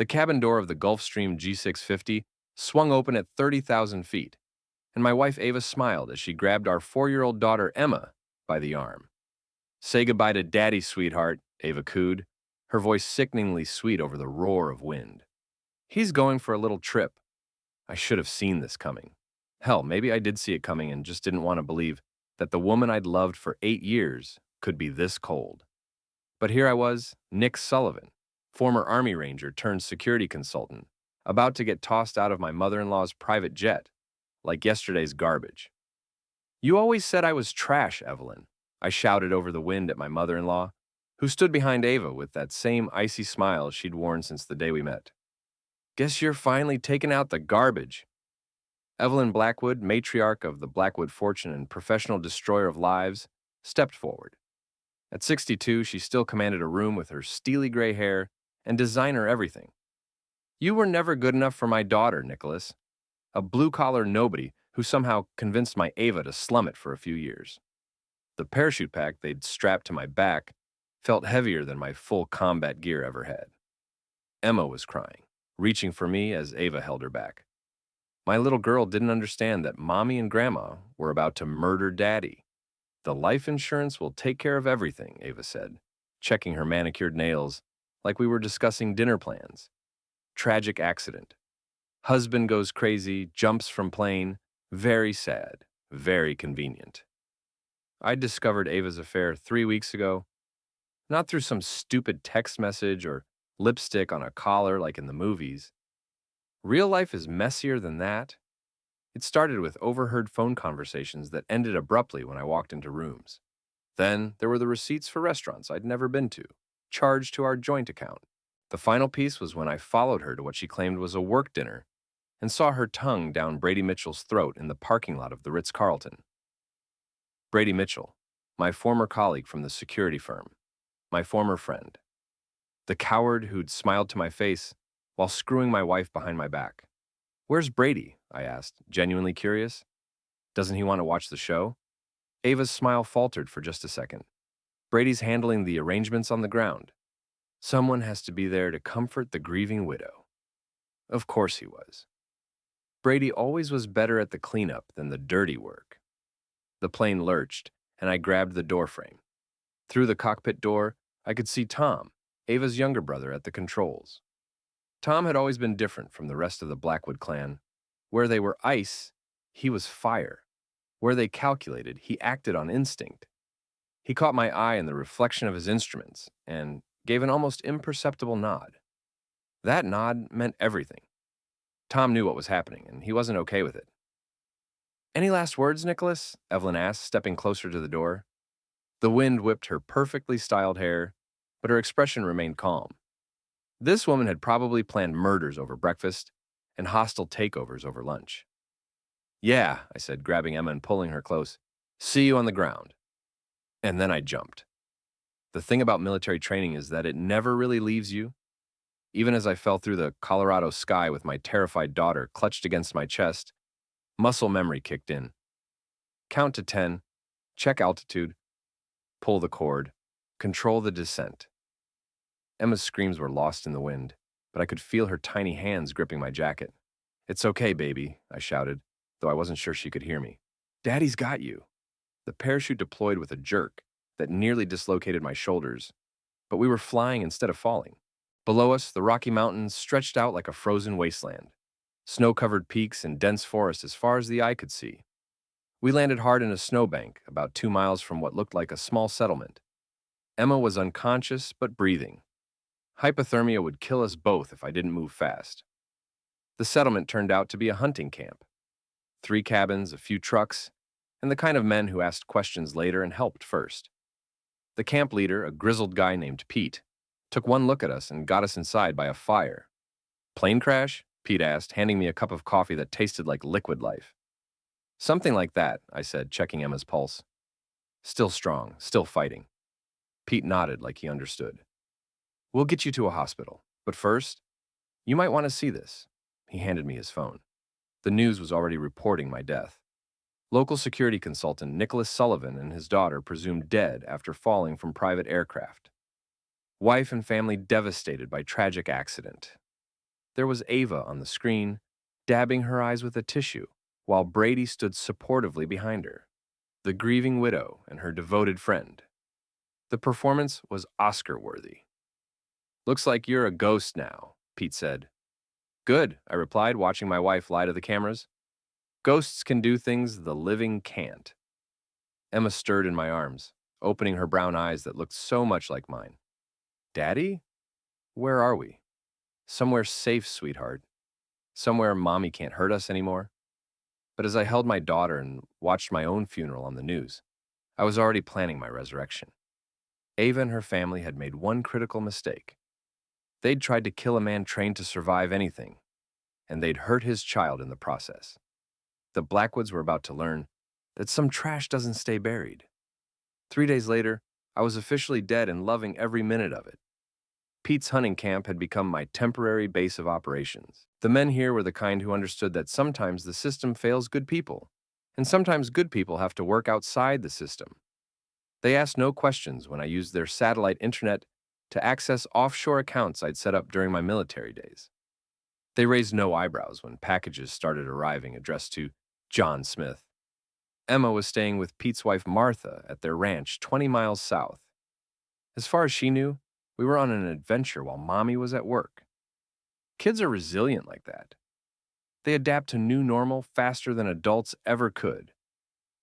The cabin door of the Gulfstream G650 swung open at 30,000 feet, and my wife Ava smiled as she grabbed our 4-year-old daughter Emma by the arm. "Say goodbye to Daddy, sweetheart," Ava cooed, her voice sickeningly sweet over the roar of wind. "He's going for a little trip." I should have seen this coming. Hell, maybe I did see it coming and just didn't want to believe that the woman I'd loved for 8 years could be this cold. But here I was, Nick Sullivan, former Army Ranger turned security consultant, about to get tossed out of my mother-in-law's private jet, like yesterday's garbage. "You always said I was trash, Evelyn," I shouted over the wind at my mother-in-law, who stood behind Ava with that same icy smile she'd worn since the day we met. "Guess you're finally taking out the garbage." Evelyn Blackwood, matriarch of the Blackwood fortune and professional destroyer of lives, stepped forward. At 62, she still commanded a room with her steely gray hair and designer everything. "You were never good enough for my daughter, Nicholas. A blue-collar nobody who somehow convinced my Ava to slum it for a few years." The parachute pack they'd strapped to my back felt heavier than my full combat gear ever had. Emma was crying, reaching for me as Ava held her back. My little girl didn't understand that Mommy and Grandma were about to murder Daddy. "The life insurance will take care of everything," Ava said, checking her manicured nails like we were discussing dinner plans. "Tragic accident. Husband goes crazy, jumps from plane. Very sad, very convenient." I discovered Ava's affair 3 weeks ago, not through some stupid text message or lipstick on a collar like in the movies. Real life is messier than that. It started with overheard phone conversations that ended abruptly when I walked into rooms. Then there were the receipts for restaurants I'd never been to, charged to our joint account. The final piece was when I followed her to what she claimed was a work dinner and saw her tongue down Brady Mitchell's throat in the parking lot of the Ritz-Carlton. Brady Mitchell, my former colleague from the security firm, my former friend. The coward who'd smiled to my face while screwing my wife behind my back. "Where's Brady?" I asked, genuinely curious. "Doesn't he want to watch the show?" Ava's smile faltered for just a second. "Brady's handling the arrangements on the ground. Someone has to be there to comfort the grieving widow." Of course he was. Brady always was better at the cleanup than the dirty work. The plane lurched, and I grabbed the doorframe. Through the cockpit door, I could see Tom, Ava's younger brother, at the controls. Tom had always been different from the rest of the Blackwood clan. Where they were ice, he was fire. Where they calculated, he acted on instinct. He caught my eye in the reflection of his instruments and gave an almost imperceptible nod. That nod meant everything. Tom knew what was happening, and he wasn't okay with it. "Any last words, Nicholas?" Evelyn asked, stepping closer to the door. The wind whipped her perfectly styled hair, but her expression remained calm. This woman had probably planned murders over breakfast and hostile takeovers over lunch. "Yeah," I said, grabbing Emma and pulling her close. "See you on the ground." And then I jumped. The thing about military training is that it never really leaves you. Even as I fell through the Colorado sky with my terrified daughter clutched against my chest, muscle memory kicked in. Count to 10, check altitude, pull the cord, control the descent. Emma's screams were lost in the wind, but I could feel her tiny hands gripping my jacket. "It's okay, baby," I shouted, though I wasn't sure she could hear me. "Daddy's got you." The parachute deployed with a jerk that nearly dislocated my shoulders, but we were flying instead of falling. Below us, the Rocky Mountains stretched out like a frozen wasteland, snow-covered peaks and dense forest as far as the eye could see. We landed hard in a snowbank about 2 miles from what looked like a small settlement. Emma was unconscious but breathing. Hypothermia would kill us both if I didn't move fast. The settlement turned out to be a hunting camp. 3 cabins, a few trucks, and the kind of men who asked questions later and helped first. The camp leader, a grizzled guy named Pete, took one look at us and got us inside by a fire. "Plane crash?" Pete asked, handing me a cup of coffee that tasted like liquid life. "Something like that," I said, checking Emma's pulse. "Still strong, still fighting." Pete nodded like he understood. "We'll get you to a hospital, but first, you might want to see this." He handed me his phone. The news was already reporting my death. Local security consultant Nicholas Sullivan and his daughter presumed dead after falling from private aircraft. Wife and family devastated by tragic accident. There was Ava on the screen, dabbing her eyes with a tissue, while Brady stood supportively behind her, the grieving widow and her devoted friend. The performance was Oscar-worthy. "Looks like you're a ghost now," Pete said. "Good," I replied, watching my wife lie to the cameras. "Ghosts can do things the living can't." Emma stirred in my arms, opening her brown eyes that looked so much like mine. "Daddy? Where are we?" "Somewhere safe, sweetheart. Somewhere Mommy can't hurt us anymore." But as I held my daughter and watched my own funeral on the news, I was already planning my resurrection. Ava and her family had made one critical mistake. They'd tried to kill a man trained to survive anything, and they'd hurt his child in the process. The Blackwoods were about to learn that some trash doesn't stay buried. 3 days later, I was officially dead and loving every minute of it. Pete's hunting camp had become my temporary base of operations. The men here were the kind who understood that sometimes the system fails good people, and sometimes good people have to work outside the system. They asked no questions when I used their satellite internet to access offshore accounts I'd set up during my military days. They raised no eyebrows when packages started arriving addressed to John Smith. Emma was staying with Pete's wife Martha at their ranch 20 miles south. As far as she knew, we were on an adventure while Mommy was at work. Kids are resilient like that. They adapt to new normal faster than adults ever could.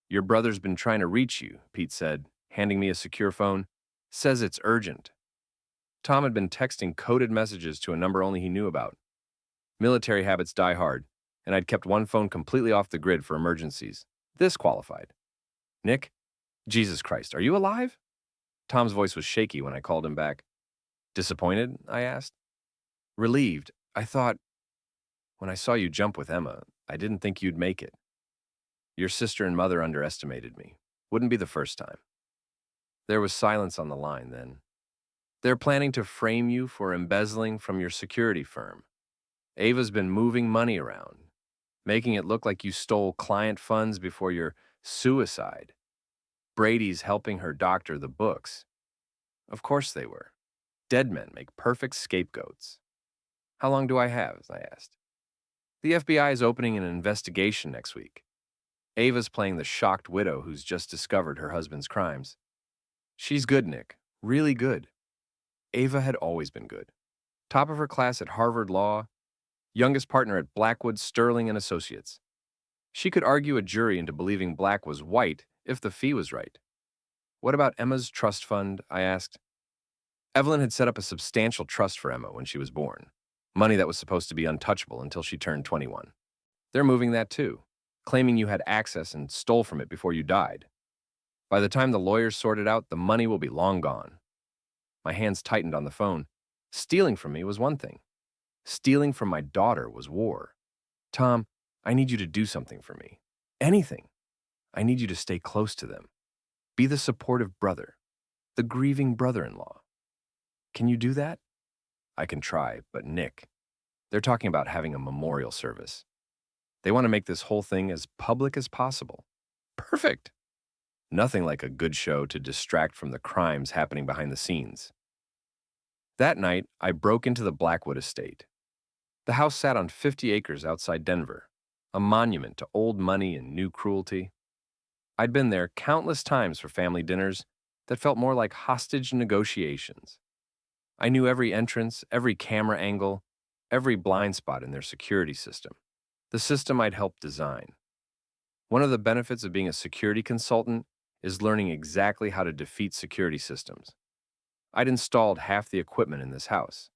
"Your brother's been trying to reach you," Pete said, handing me a secure phone. "Says it's urgent." Tom had been texting coded messages to a number only he knew about. Military habits die hard, and I'd kept one phone completely off the grid for emergencies. This qualified. "Nick? Jesus Christ, are you alive?" Tom's voice was shaky when I called him back. "Disappointed?" I asked. "Relieved. I thought, when I saw you jump with Emma, I didn't think you'd make it. Your sister and mother underestimated me. Wouldn't be the first time." There was silence on the line then. "They're planning to frame you for embezzling from your security firm. Ava's been moving money around, making it look like you stole client funds before your suicide. Brady's helping her doctor the books." Of course they were. Dead men make perfect scapegoats. "How long do I have?" I asked. "The FBI is opening an investigation next week. Ava's playing the shocked widow who's just discovered her husband's crimes. She's good, Nick. Really good." Ava had always been good. Top of her class at Harvard Law, youngest partner at Blackwood Sterling and Associates. She could argue a jury into believing Black was white if the fee was right. "What about Emma's trust fund?" I asked. Evelyn had set up a substantial trust for Emma when she was born, money that was supposed to be untouchable until she turned 21. "They're moving that too, claiming you had access and stole from it before you died. By the time the lawyers sort it out, the money will be long gone." My hands tightened on the phone. Stealing from me was one thing. Stealing from my daughter was war. "Tom, I need you to do something for me. Anything. I need you to stay close to them. Be the supportive brother, the grieving brother-in-law. Can you do that?" "I can try, but Nick, they're talking about having a memorial service. They want to make this whole thing as public as possible." "Perfect." Nothing like a good show to distract from the crimes happening behind the scenes. That night, I broke into the Blackwood estate. The house sat on 50 acres outside Denver, a monument to old money and new cruelty. I'd been there countless times for family dinners that felt more like hostage negotiations. I knew every entrance, every camera angle, every blind spot in their security system, the system I'd helped design. One of the benefits of being a security consultant is learning exactly how to defeat security systems. I'd installed half the equipment in this house.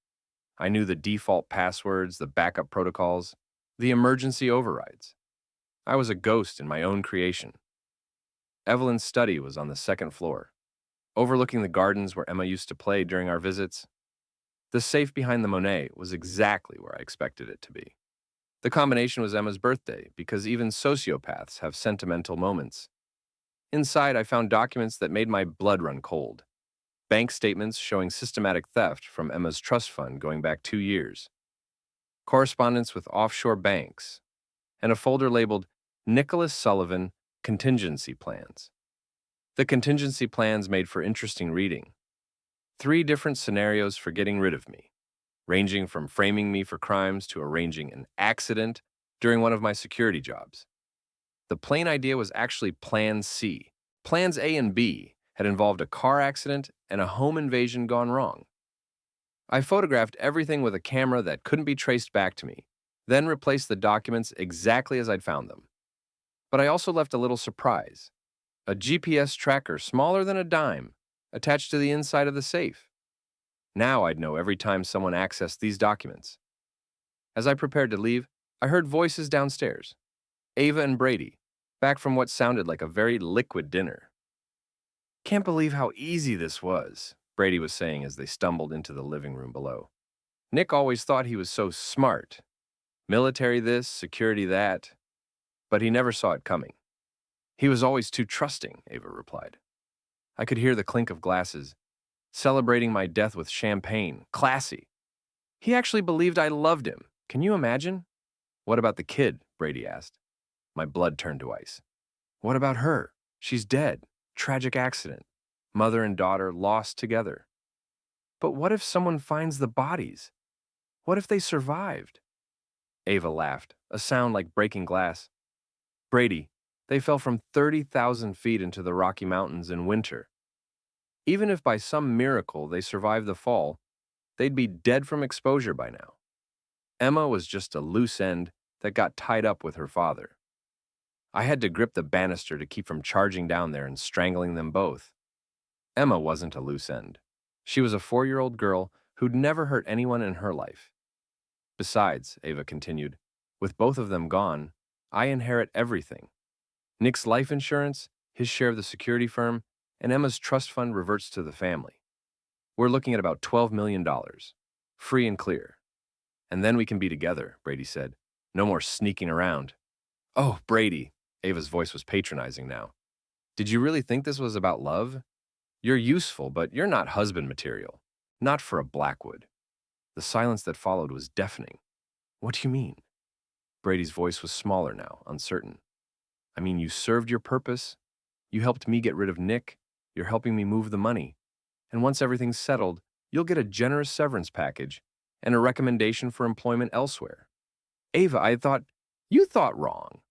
I knew the default passwords, the backup protocols, the emergency overrides. I was a ghost in my own creation. Evelyn's study was on the second floor, overlooking the gardens where Emma used to play during our visits. The safe behind the Monet was exactly where I expected it to be. The combination was Emma's birthday, because even sociopaths have sentimental moments. Inside, I found documents that made my blood run cold. Bank statements showing systematic theft from Emma's trust fund going back 2 years. Correspondence with offshore banks, and a folder labeled Nicholas Sullivan Contingency Plans. The contingency plans made for interesting reading. 3 different scenarios for getting rid of me. ranging from framing me for crimes to arranging an accident during one of my security jobs. The plane idea was actually Plan C. Plans A and B had involved a car accident and a home invasion gone wrong. I photographed everything with a camera that couldn't be traced back to me, then replaced the documents exactly as I'd found them. But I also left a little surprise: a GPS tracker smaller than a dime attached to the inside of the safe. Now I'd know every time someone accessed these documents. As I prepared to leave, I heard voices downstairs. Ava and Brady, back from what sounded like a very liquid dinner. "Can't believe how easy this was," Brady was saying as they stumbled into the living room below. "Nick always thought he was so smart. Military this, security that, but he never saw it coming." "He was always too trusting," Ava replied. I could hear the clink of glasses, celebrating my death with champagne, classy. "He actually believed I loved him. Can you imagine?" "What about the kid?" Brady asked. My blood turned to ice. "What about her? She's dead. Tragic accident. Mother and daughter lost together." "But what if someone finds the bodies? What if they survived?" Ava laughed, a sound like breaking glass. "Brady, they fell from 30,000 feet into the Rocky Mountains in winter. Even if by some miracle they survived the fall, they'd be dead from exposure by now. Emma was just a loose end that got tied up with her father. I had to grip the banister to keep from charging down there and strangling them both. Emma wasn't a loose end. She was a 4-year-old girl who'd never hurt anyone in her life. Besides," Ava continued, "with both of them gone, I inherit everything. Nick's life insurance, his share of the security firm, and Emma's trust fund reverts to the family. We're looking at about $12 million, free and clear. And then we can be together," Brady said. "No more sneaking around." "Oh, Brady," Ava's voice was patronizing now. "Did you really think this was about love? You're useful, but you're not husband material. Not for a Blackwood." The silence that followed was deafening. "What do you mean?" Brady's voice was smaller now, uncertain. "I mean, you served your purpose. You helped me get rid of Nick. You're helping me move the money. And once everything's settled, you'll get a generous severance package and a recommendation for employment elsewhere." "Ava, I thought—" "You thought wrong.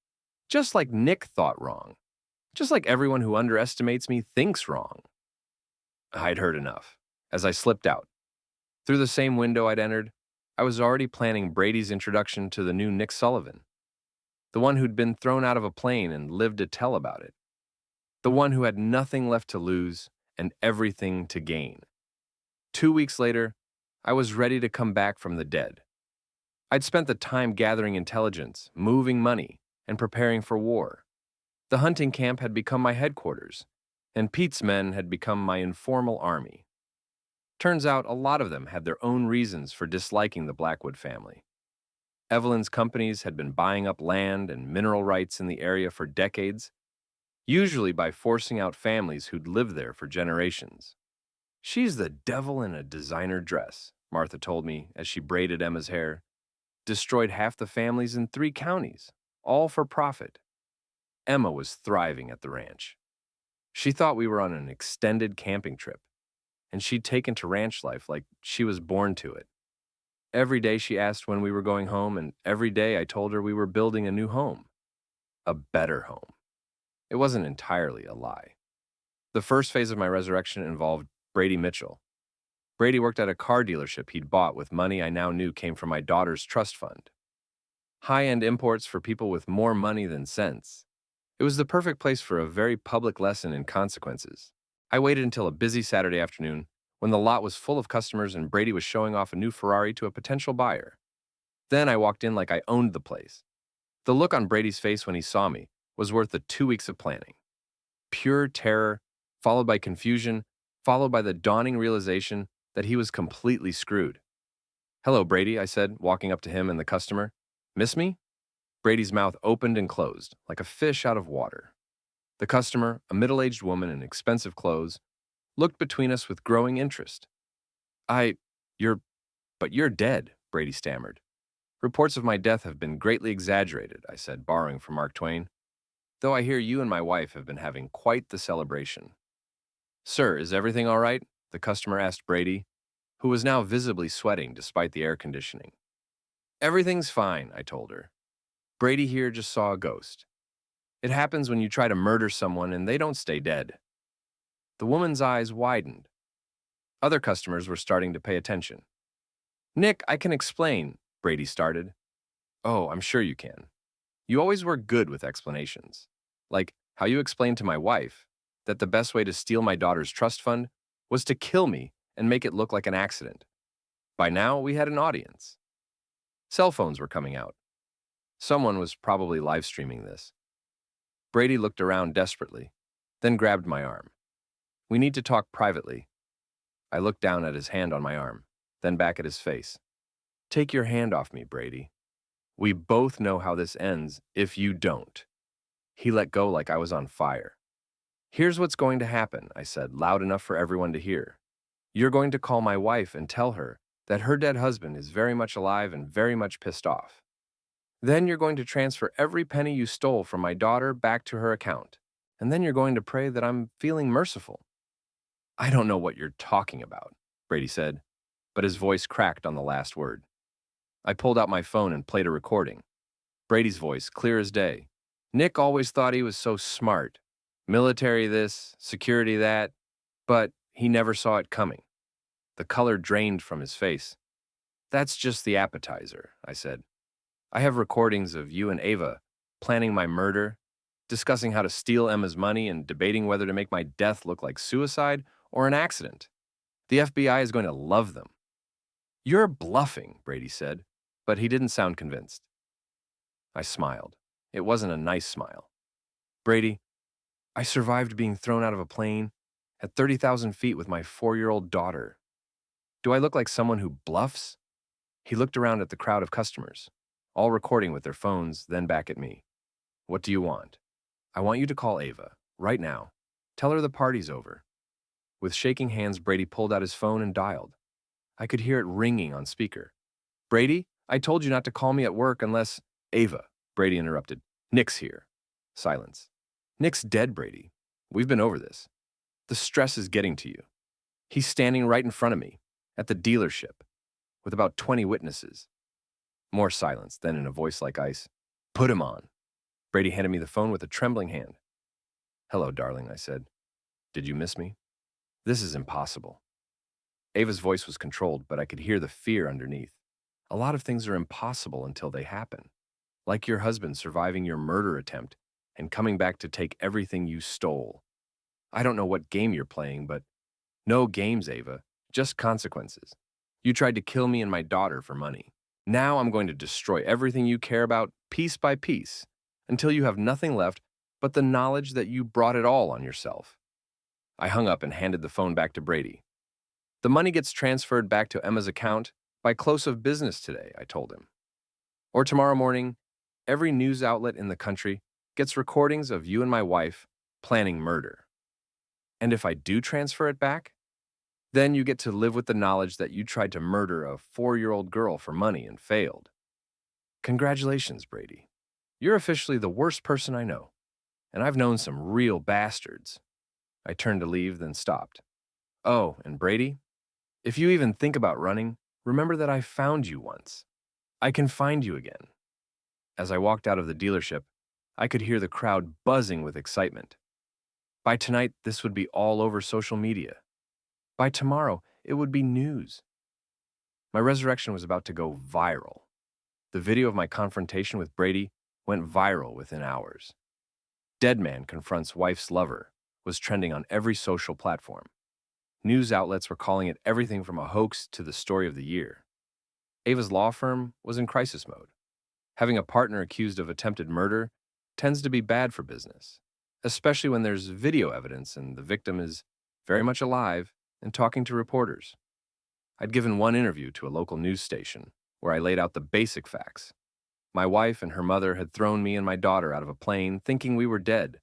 Just like Nick thought wrong. Just like everyone who underestimates me thinks wrong." I'd heard enough. As I slipped out, through the same window I'd entered, I was already planning Brady's introduction to the new Nick Sullivan. The one who'd been thrown out of a plane and lived to tell about it. The one who had nothing left to lose and everything to gain. 2 weeks later, I was ready to come back from the dead. I'd spent the time gathering intelligence, moving money, and preparing for war. The hunting camp had become my headquarters, and Pete's men had become my informal army. Turns out a lot of them had their own reasons for disliking the Blackwood family. Evelyn's companies had been buying up land and mineral rights in the area for decades, usually by forcing out families who'd lived there for generations. "She's the devil in a designer dress," Martha told me as she braided Emma's hair. "Destroyed half the families in 3 counties, all for profit." Emma was thriving at the ranch. She thought we were on an extended camping trip, and she'd taken to ranch life like she was born to it. Every day she asked when we were going home, and every day I told her we were building a new home. A better home. It wasn't entirely a lie. The first phase of my resurrection involved Brady Mitchell. Brady worked at a car dealership he'd bought with money I now knew came from my daughter's trust fund. High-end imports for people with more money than sense. It was the perfect place for a very public lesson in consequences. I waited until a busy Saturday afternoon when the lot was full of customers and Brady was showing off a new Ferrari to a potential buyer. Then I walked in like I owned the place. The look on Brady's face when he saw me was worth the 2 weeks of planning. Pure terror, followed by confusion, followed by the dawning realization that he was completely screwed. "Hello, Brady," I said, walking up to him and the customer. "Miss me?" Brady's mouth opened and closed, like a fish out of water. The customer, a middle-aged woman in expensive clothes, looked between us with growing interest. But you're dead," Brady stammered. "Reports of my death have been greatly exaggerated," I said, borrowing from Mark Twain. "Though I hear you and my wife have been having quite the celebration." "Sir, is everything all right?" the customer asked Brady, who was now visibly sweating despite the air conditioning. Everything's fine, I told her. Brady here just saw a ghost. It happens when you try to murder someone and they don't stay dead. The woman's eyes widened. Other customers were starting to pay attention. Nick, I can explain, Brady started. Oh, I'm sure you can. You always were good with explanations. Like how you explained to my wife that the best way to steal my daughter's trust fund was to kill me and make it look like an accident. By now, we had an audience. Cell phones were coming out. Someone was probably live streaming this. Brady looked around desperately, then grabbed my arm. We need to talk privately. I looked down at his hand on my arm, then back at his face. Take your hand off me, Brady. We both know how this ends if you don't. He let go like I was on fire. Here's what's going to happen, I said, loud enough for everyone to hear. You're going to call my wife and tell her that her dead husband is very much alive and very much pissed off. Then you're going to transfer every penny you stole from my daughter back to her account. And then you're going to pray that I'm feeling merciful. I don't know what you're talking about, Brady said, but his voice cracked on the last word. I pulled out my phone and played a recording. Brady's voice, clear as day. Nick always thought he was so smart. Military this, security that, but he never saw it coming. The color drained from his face. That's just the appetizer, I said. I have recordings of you and Ava planning my murder, discussing how to steal Emma's money, and debating whether to make my death look like suicide or an accident. The FBI is going to love them. You're bluffing, Brady said, but he didn't sound convinced. I smiled. It wasn't a nice smile. Brady, I survived being thrown out of a plane at 30,000 feet with my 4-year-old daughter. Do I look like someone who bluffs? He looked around at the crowd of customers, all recording with their phones, then back at me. What do you want? I want you to call Ava, right now. Tell her the party's over. With shaking hands, Brady pulled out his phone and dialed. I could hear it ringing on speaker. Brady, I told you not to call me at work unless… Ava, Brady interrupted. Nick's here. Silence. Nick's dead, Brady. We've been over this. The stress is getting to you. He's standing right in front of me, at the dealership, with about 20 witnesses. More silence, then in a voice like ice. Put him on. Brady handed me the phone with a trembling hand. Hello, darling, I said. Did you miss me? This is impossible. Ava's voice was controlled, but I could hear the fear underneath. A lot of things are impossible until they happen. Like your husband surviving your murder attempt and coming back to take everything you stole. I don't know what game you're playing, but no games, Ava, just consequences. You tried to kill me and my daughter for money. Now I'm going to destroy everything you care about piece by piece until you have nothing left but the knowledge that you brought it all on yourself. I hung up and handed the phone back to Brady. The money gets transferred back to Emma's account by close of business today, I told him. Or tomorrow morning, every news outlet in the country gets recordings of you and my wife planning murder. And if I do transfer it back, then you get to live with the knowledge that you tried to murder a 4-year-old girl for money and failed. Congratulations, Brady. You're officially the worst person I know, and I've known some real bastards. I turned to leave, then stopped. Oh, and Brady, if you even think about running, remember that I found you once. I can find you again. As I walked out of the dealership, I could hear the crowd buzzing with excitement. By tonight, this would be all over social media. By tomorrow, it would be news. My resurrection was about to go viral. The video of my confrontation with Brady went viral within hours. Dead man confronts wife's lover was trending on every social platform. News outlets were calling it everything from a hoax to the story of the year. Ava's law firm was in crisis mode. Having a partner accused of attempted murder tends to be bad for business, especially when there's video evidence and the victim is very much alive and talking to reporters. I'd given one interview to a local news station where I laid out the basic facts. My wife and her mother had thrown me and my daughter out of a plane thinking we were dead,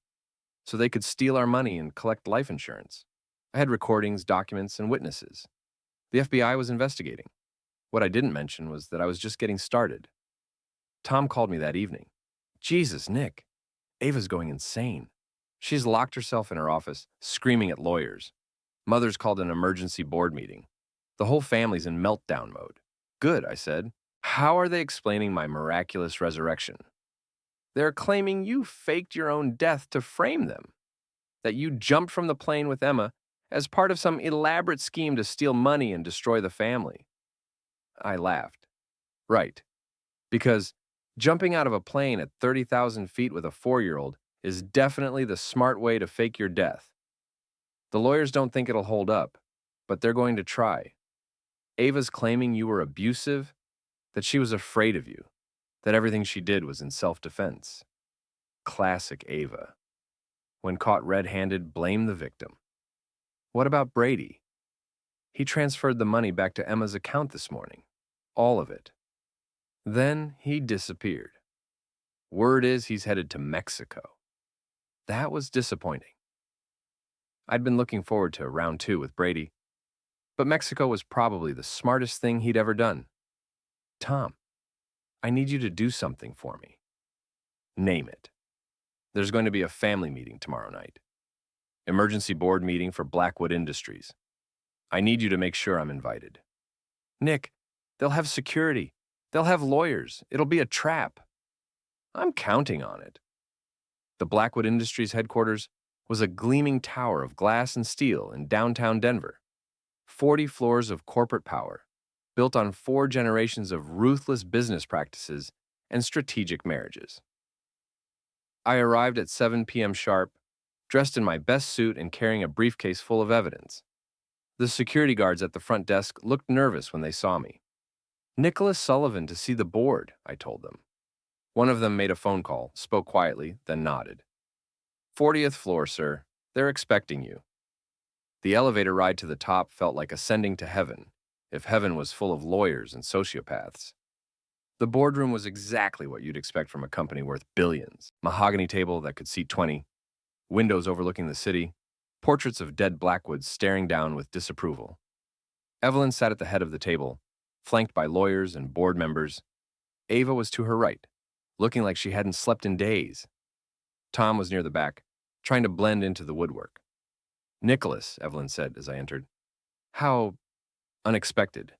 so they could steal our money and collect life insurance. I had recordings, documents, and witnesses. The FBI was investigating. What I didn't mention was that I was just getting started. Tom called me that evening. Jesus, Nick, Ava's going insane. She's locked herself in her office, screaming at lawyers. Mother's called an emergency board meeting. The whole family's in meltdown mode. Good, I said. How are they explaining my miraculous resurrection? They're claiming you faked your own death to frame them, that you jumped from the plane with Emma as part of some elaborate scheme to steal money and destroy the family. I laughed. Right. Because jumping out of a plane at 30,000 feet with a 4-year-old is definitely the smart way to fake your death. The lawyers don't think it'll hold up, but they're going to try. Ava's claiming you were abusive, that she was afraid of you, that everything she did was in self-defense. Classic Ava. When caught red-handed, blame the victim. What about Brady? He transferred the money back to Emma's account this morning. All of it. Then he disappeared. Word is he's headed to Mexico. That was disappointing. I'd been looking forward to round 2 with Brady, but Mexico was probably the smartest thing he'd ever done. Tom, I need you to do something for me. Name it. There's going to be a family meeting tomorrow night. Emergency board meeting for Blackwood Industries. I need you to make sure I'm invited. Nick, they'll have security. They'll have lawyers. It'll be a trap. I'm counting on it. The Blackwood Industries headquarters was a gleaming tower of glass and steel in downtown Denver. 40 floors of corporate power, built on 4 generations of ruthless business practices and strategic marriages. I arrived at 7 p.m. sharp, dressed in my best suit and carrying a briefcase full of evidence. The security guards at the front desk looked nervous when they saw me. Nicholas Sullivan to see the board, I told them. One of them made a phone call, spoke quietly, then nodded. 40th floor, sir. They're expecting you. The elevator ride to the top felt like ascending to heaven, if heaven was full of lawyers and sociopaths. The boardroom was exactly what you'd expect from a company worth billions. Mahogany table that could seat 20, windows overlooking the city, portraits of dead Blackwoods staring down with disapproval. Evelyn sat at the head of the table, flanked by lawyers and board members. Ava was to her right, looking like she hadn't slept in days. Tom was near the back, trying to blend into the woodwork. Nicholas, Evelyn said as I entered. How unexpected.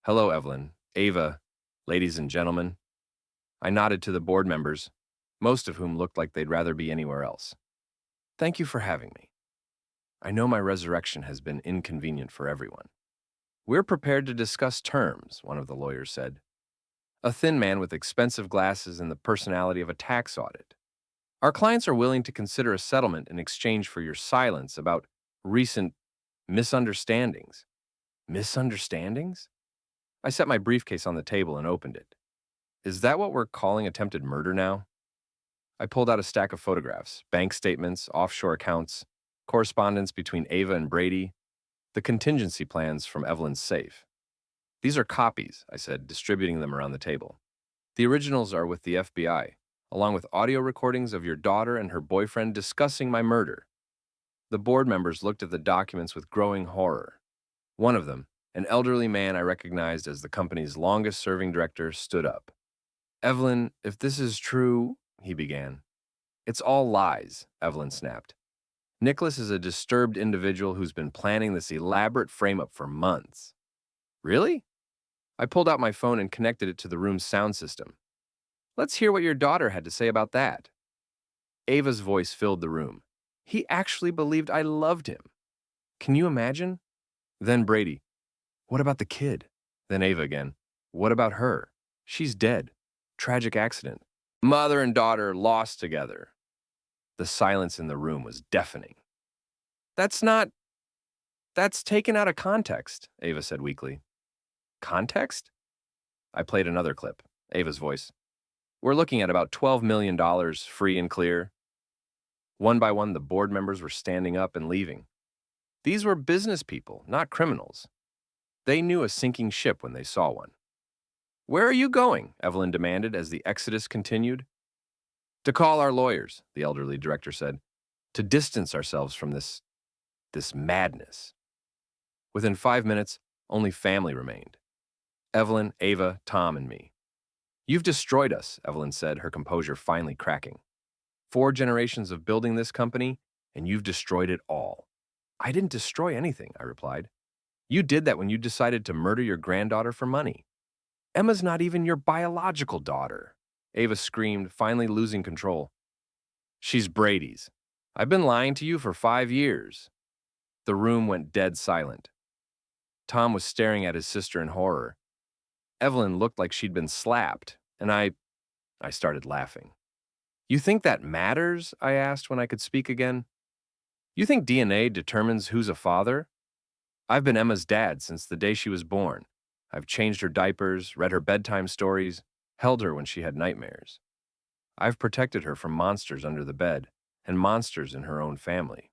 Hello, Evelyn, Ava, ladies and gentlemen. I nodded to the board members, most of whom looked like they'd rather be anywhere else. Thank you for having me. I know my resurrection has been inconvenient for everyone. We're prepared to discuss terms, one of the lawyers said. A thin man with expensive glasses and the personality of a tax audit. Our clients are willing to consider a settlement in exchange for your silence about recent misunderstandings. Misunderstandings? I set my briefcase on the table and opened it. Is that what we're calling attempted murder now? I pulled out a stack of photographs, bank statements, offshore accounts, correspondence between Ava and Brady, the contingency plans from Evelyn's safe. These are copies, I said, distributing them around the table. The originals are with the FBI, along with audio recordings of your daughter and her boyfriend discussing my murder. The board members looked at the documents with growing horror. One of them, an elderly man I recognized as the company's longest-serving director, stood up. Evelyn, if this is true, he began. It's all lies, Evelyn snapped. Nicholas is a disturbed individual who's been planning this elaborate frame-up for months. Really? I pulled out my phone and connected it to the room's sound system. Let's hear what your daughter had to say about that. Ava's voice filled the room. He actually believed I loved him. Can you imagine? Then Brady. What about the kid? Then Ava again. What about her? She's dead. Tragic accident. Mother and daughter lost together. The silence in the room was deafening. That's taken out of context, Ava said weakly. Context? I played another clip, Ava's voice. We're looking at about $12 million free and clear. One by one, the board members were standing up and leaving. These were business people, not criminals. They knew a sinking ship when they saw one. Where are you going? Evelyn demanded as the exodus continued. To call our lawyers, the elderly director said, to distance ourselves from this madness. Within 5 minutes, only family remained. Evelyn, Ava, Tom, and me. You've destroyed us, Evelyn said, her composure finally cracking. 4 generations of building this company, and you've destroyed it all. I didn't destroy anything, I replied. You did that when you decided to murder your granddaughter for money. Emma's not even your biological daughter. Ava screamed, finally losing control. She's Brady's. I've been lying to you for 5 years. The room went dead silent. Tom was staring at his sister in horror. Evelyn looked like she'd been slapped, and I started laughing. You think that matters? I asked when I could speak again. You think DNA determines who's a father? I've been Emma's dad since the day she was born. I've changed her diapers, read her bedtime stories, held her when she had nightmares. I've protected her from monsters under the bed and monsters in her own family.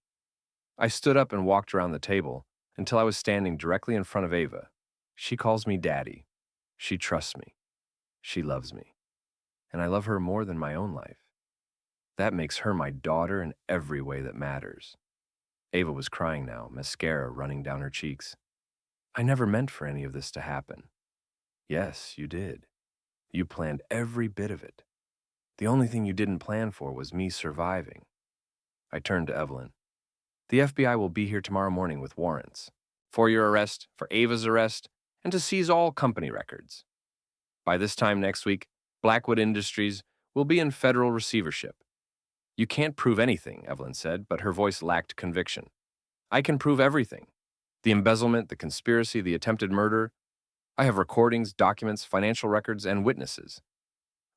I stood up and walked around the table until I was standing directly in front of Ava. She calls me Daddy. She trusts me. She loves me. And I love her more than my own life. That makes her my daughter in every way that matters. Ava was crying now, mascara running down her cheeks. I never meant for any of this to happen. Yes, you did. You planned every bit of it. The only thing you didn't plan for was me surviving. I turned to Evelyn. The FBI will be here tomorrow morning with warrants. For your arrest, for Ava's arrest, and to seize all company records. By this time next week, Blackwood Industries will be in federal receivership. You can't prove anything, Evelyn said, but her voice lacked conviction. I can prove everything. The embezzlement, the conspiracy, the attempted murder. I have recordings, documents, financial records, and witnesses.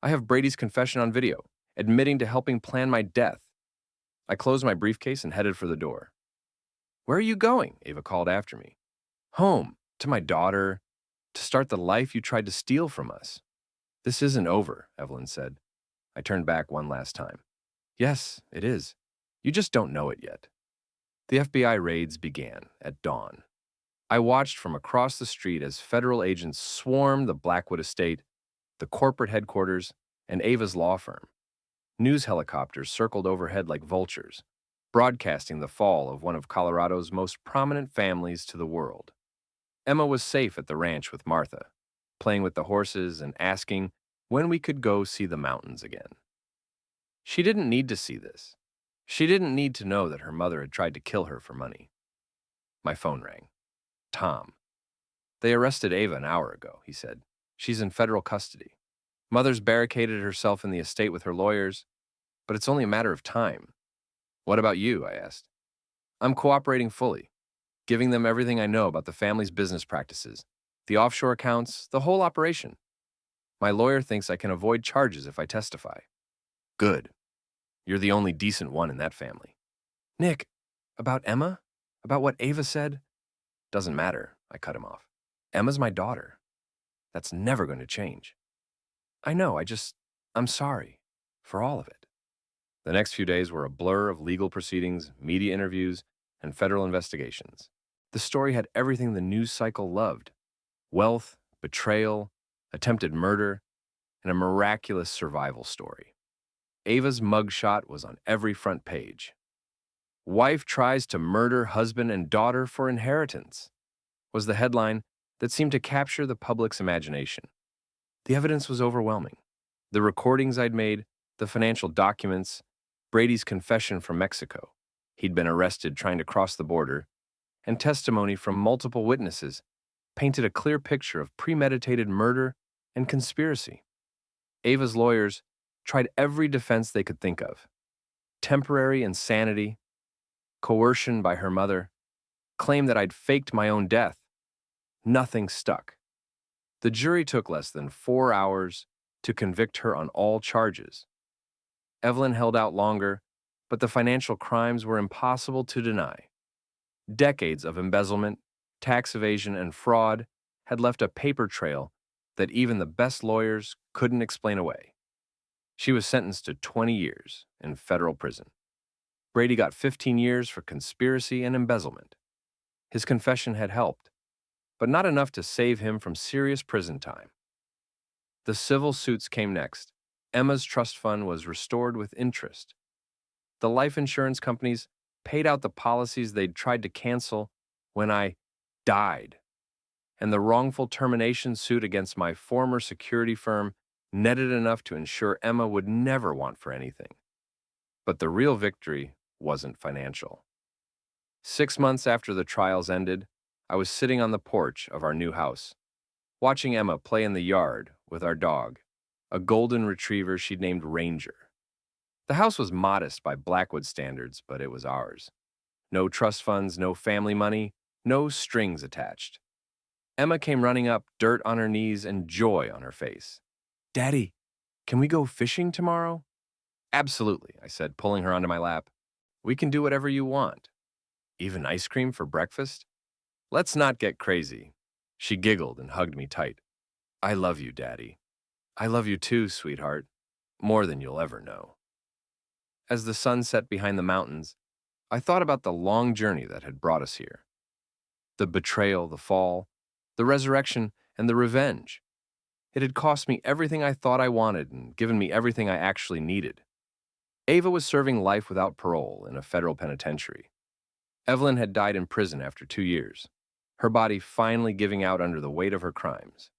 I have Brady's confession on video, admitting to helping plan my death. I closed my briefcase and headed for the door. Where are you going? Ava called after me. Home, to my daughter, to start the life you tried to steal from us. This isn't over, Evelyn said. I turned back one last time. Yes, it is. You just don't know it yet. The FBI raids began at dawn. I watched from across the street as federal agents swarmed the Blackwood estate, the corporate headquarters, and Ava's law firm. News helicopters circled overhead like vultures, broadcasting the fall of one of Colorado's most prominent families to the world. Emma was safe at the ranch with Martha, playing with the horses and asking when we could go see the mountains again. She didn't need to see this. She didn't need to know that her mother had tried to kill her for money. My phone rang. Tom. They arrested Ava an hour ago, he said. She's in federal custody. Mother's barricaded herself in the estate with her lawyers, but it's only a matter of time. What about you? I asked. I'm cooperating fully, giving them everything I know about the family's business practices, the offshore accounts, the whole operation. My lawyer thinks I can avoid charges if I testify. Good. You're the only decent one in that family. Nick, about Emma? About what Ava said? Doesn't matter, I cut him off. Emma's my daughter. That's never going to change. I know, I'm sorry for all of it. The next few days were a blur of legal proceedings, media interviews, and federal investigations. The story had everything the news cycle loved: wealth, betrayal, attempted murder, and a miraculous survival story. Ava's mugshot was on every front page. Wife tries to murder husband and daughter for inheritance was the headline that seemed to capture the public's imagination. The evidence was overwhelming. The recordings I'd made, the financial documents, Brady's confession from Mexico. He'd been arrested trying to cross the border, and testimony from multiple witnesses painted a clear picture of premeditated murder and conspiracy. Ava's lawyers tried every defense they could think of: temporary insanity, coercion by her mother, claim that I'd faked my own death. Nothing stuck. The jury took less than 4 hours to convict her on all charges. Evelyn held out longer, but the financial crimes were impossible to deny. Decades of embezzlement, tax evasion, and fraud had left a paper trail that even the best lawyers couldn't explain away. She was sentenced to 20 years in federal prison. Brady got 15 years for conspiracy and embezzlement. His confession had helped, but not enough to save him from serious prison time. The civil suits came next. Emma's trust fund was restored with interest. The life insurance companies paid out the policies they'd tried to cancel when I died. And the wrongful termination suit against my former security firm netted enough to ensure Emma would never want for anything. But the real victory wasn't financial. 6 months after the trials ended, I was sitting on the porch of our new house, watching Emma play in the yard with our dog, a golden retriever she'd named Ranger. The house was modest by Blackwood standards, but it was ours. No trust funds, no family money, no strings attached. Emma came running up, dirt on her knees and joy on her face. "Daddy, can we go fishing tomorrow?" "Absolutely," I said, pulling her onto my lap. "We can do whatever you want. Even ice cream for breakfast?" "Let's not get crazy." She giggled and hugged me tight. "I love you, Daddy." "I love you too, sweetheart. More than you'll ever know." As the sun set behind the mountains, I thought about the long journey that had brought us here. The betrayal, the fall, the resurrection, and the revenge. It had cost me everything I thought I wanted and given me everything I actually needed. Ava was serving life without parole in a federal penitentiary. Evelyn had died in prison after 2 years, her body finally giving out under the weight of her crimes.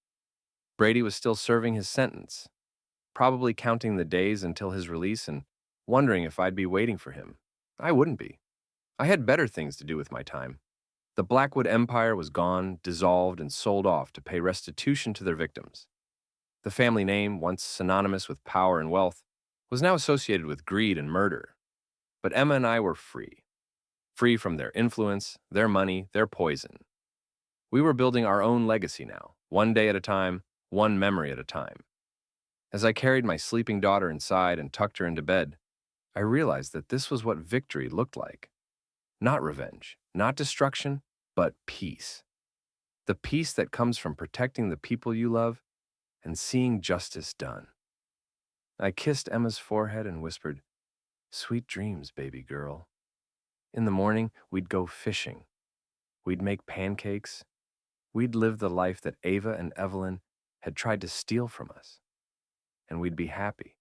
Brady was still serving his sentence, probably counting the days until his release and wondering if I'd be waiting for him. I wouldn't be. I had better things to do with my time. The Blackwood Empire was gone, dissolved, and sold off to pay restitution to their victims. The family name, once synonymous with power and wealth, was now associated with greed and murder. But Emma and I were free. Free from their influence, their money, their poison. We were building our own legacy now, one day at a time, one memory at a time. As I carried my sleeping daughter inside and tucked her into bed, I realized that this was what victory looked like. Not revenge, not destruction, but peace. The peace that comes from protecting the people you love and seeing justice done. I kissed Emma's forehead and whispered, "Sweet dreams, baby girl." In the morning, we'd go fishing. We'd make pancakes. We'd live the life that Ava and Evelyn had tried to steal from us. And we'd be happy.